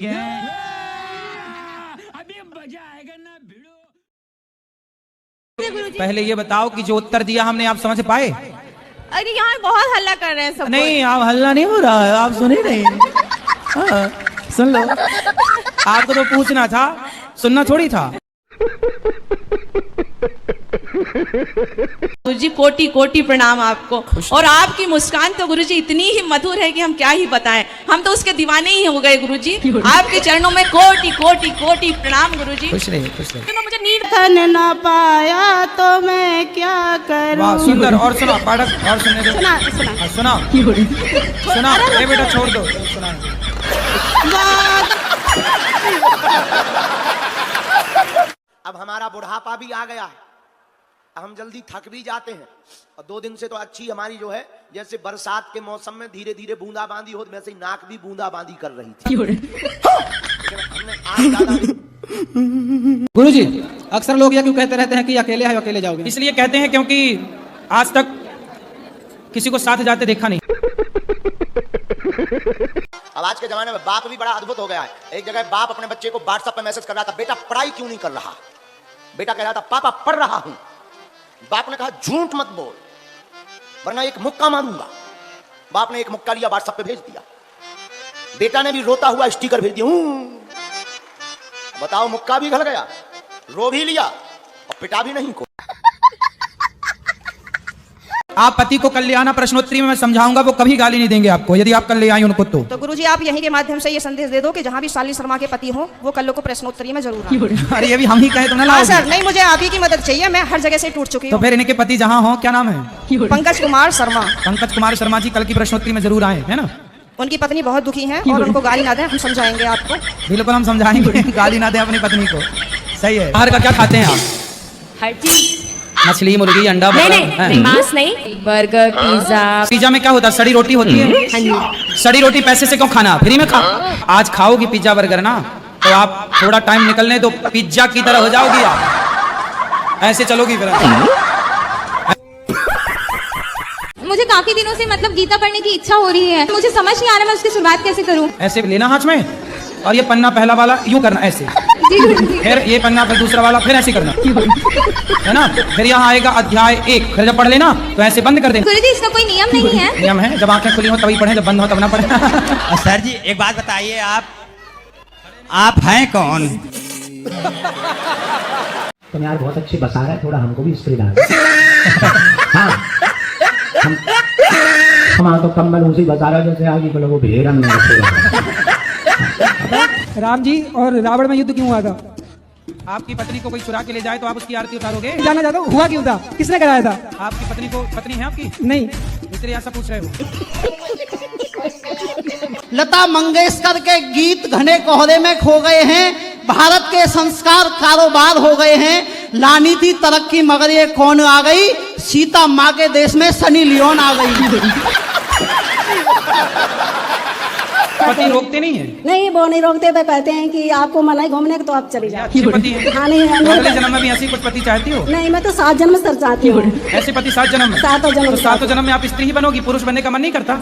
अभी मजा आएगा ना भिड़ो। पहले ये बताओ कि जो उत्तर दिया हमने आप समझ पाए? अरे यहाँ बहुत हल्ला कर रहे हैं सब। नहीं, आप हल्ला नहीं हो रहा है, आप सुने नहीं। हाँ, सुन लो, आपको तो पूछना था, सुनना थोड़ी था। गुरुजी कोटि कोटि प्रणाम आपको। और आपकी मुस्कान तो गुरुजी इतनी ही मधुर है कि हम क्या ही बताएं, हम तो उसके दीवाने ही हो गए गुरुजी। आपके चरणों में कोटि कोटि कोटि प्रणाम गुरुजी। खुश रहिए, खुश रहिए। तो मुझे नींद धन न पाया तो मैं क्या करूं। वाह, सुंदर। और सुना पाठक, और सुनने दो। सुना सुना सुना। ए बेटा छोड़ दो, सुना। अब हमारा बुढ़ापा भी आ गया है, हम जल्दी थक भी जाते हैं। और 2 दिन से तो अच्छी हमारी जो है, जैसे बरसात के मौसम में धीरे धीरे बूंदाबांदी हो, वैसे ही नाक भी बूंदाबांदी कर रही थी। हमने आज ज्यादा गुरुजी, अक्सर लोग ये क्यों कहते रहते हैं कि अकेले है अकेले जाओगे? इसलिए कहते हैं क्योंकि आज तक किसी को साथ जाते देखा नहीं। अब आज के जमाने में बाप भी बड़ा अद्भुत हो गया है। एक जगह बाप अपने बच्चे को व्हाट्सएप पे मैसेज कर रहा था, बेटा पढ़ाई क्यों नहीं कर रहा? बेटा कह रहा था, पापा पढ़ रहा हूं। बाप ने कहा, झूठ मत बोल वरना एक मुक्का मारूंगा। बाप ने एक मुक्का लिया, व्हाट्सएप पे भेज दिया। बेटा ने भी रोता हुआ स्टिकर भेज दिया। बताओ, मुक्का भी गल गया, रो भी लिया और पिटा भी नहीं को। आप पति को कल ले आना, प्रश्नोत्तरी में मैं समझाऊंगा, वो कभी गाली नहीं देंगे आपको यदि आप कल ले आई उनको। तो गुरुजी आप यहीं के माध्यम से ये संदेश दे दो कि जहाँ भी शालिनी शर्मा के पति हो वो कल को प्रश्नोत्तरी में जरूर आए। अरे ये भी हम ही कहे तो ना। हाँ सर, नहीं मुझे आप ही की मदद चाहिए, मैं हर जगह से टूट चुकी तो हूँ। फिर इनके पति जहाँ हो, क्या नाम है? पंकज कुमार शर्मा। पंकज कुमार शर्मा जी कल की प्रश्नोत्तरी में जरूर आए, है ना? उनकी पत्नी बहुत दुखी है और उनको गाली ना दें, हम समझाएंगे आपको। बिल्कुल हम समझाएंगे, गाली ना दें अपनी पत्नी को। सही है। बाहर का क्या खाते हैं आप? हर चीज। मछली, मुर्गी, अंडा, नहीं, मांस नहीं, बर्गर, पिज्जा। पिज्जा में क्या होता है? सड़ी रोटी होती है। सड़ी रोटी पैसे से क्यों खाना, फ्री में खा। आज खाओगी पिज्जा बर्गर ना, तो आप थोड़ा टाइम निकलने दो, पिज्जा की तरह हो जाओगी आप, ऐसे चलोगी फिर। मुझे काफी दिनों से मतलब गीता पढ़ने की इच्छा हो रही है, मुझे समझ नहीं आ रहा मैं उसकी शुरुआत कैसे करूं। ऐसे लेना हाथ में, और ये पन्ना पहला वाला यूं करना ऐसे, फिर ये पन्ना फिर दूसरा वाला, फिर ऐसे करना, है ना? फिर यहाँ आएगा अध्याय 1, फिर जब पढ़ लेना तो ऐसे बंद कर देना। गुरुजी इसका कोई नियम नहीं है? नियम है, जब आंखें खुली हो तभी पढ़े, जब बंद हो तब ना पढ़े। सर जी एक बात बताइए, आप हैं कौन? तुम यार बहुत अच्छी बता रहा है, थोड़ा हमको भी स्प्रे डाल। हाँ, हम तो कम्बल उसी बता रहा है जैसे आगे को लोगों भेड़ हम राम जी और रावण में युद्ध क्यों हुआ था? आपकी पत्नी को कोई चुरा के ले जाए तो आप उसकी आरती उतारोगे? जानना चाहता हूँ हुआ क्यों था, किसने कराया था? आपकी पत्नी है आपकी? नहीं। इसलिए ऐसा पूछ रहे हो। लता मंगेशकर के गीत घने कोहरे में खो गए हैं, भारत के संस्कार कारोबार हो गए हैं। लानी थी तरक्की मगर ये कौन आ गई, सीता माँ के देश में सनी लियोन आ गई। पति रोकते नहीं है? नहीं, वो नहीं रोकते, तो कहते हैं कि आपको मना है घूमने को तो आप चली जाओ। अच्छे पति हैं। हाँ, नहीं, अगले जन्म में भी ऐसी कुछ पति चाहती हो? नहीं, मैं तो 7 जन्म से चाहती हूँ। ऐसे पति 7 जन्म में? 7 जन्म। तो 7 जन्म में आप स्त्री ही बनोगी, पुरुष बनने का मन नहीं करता?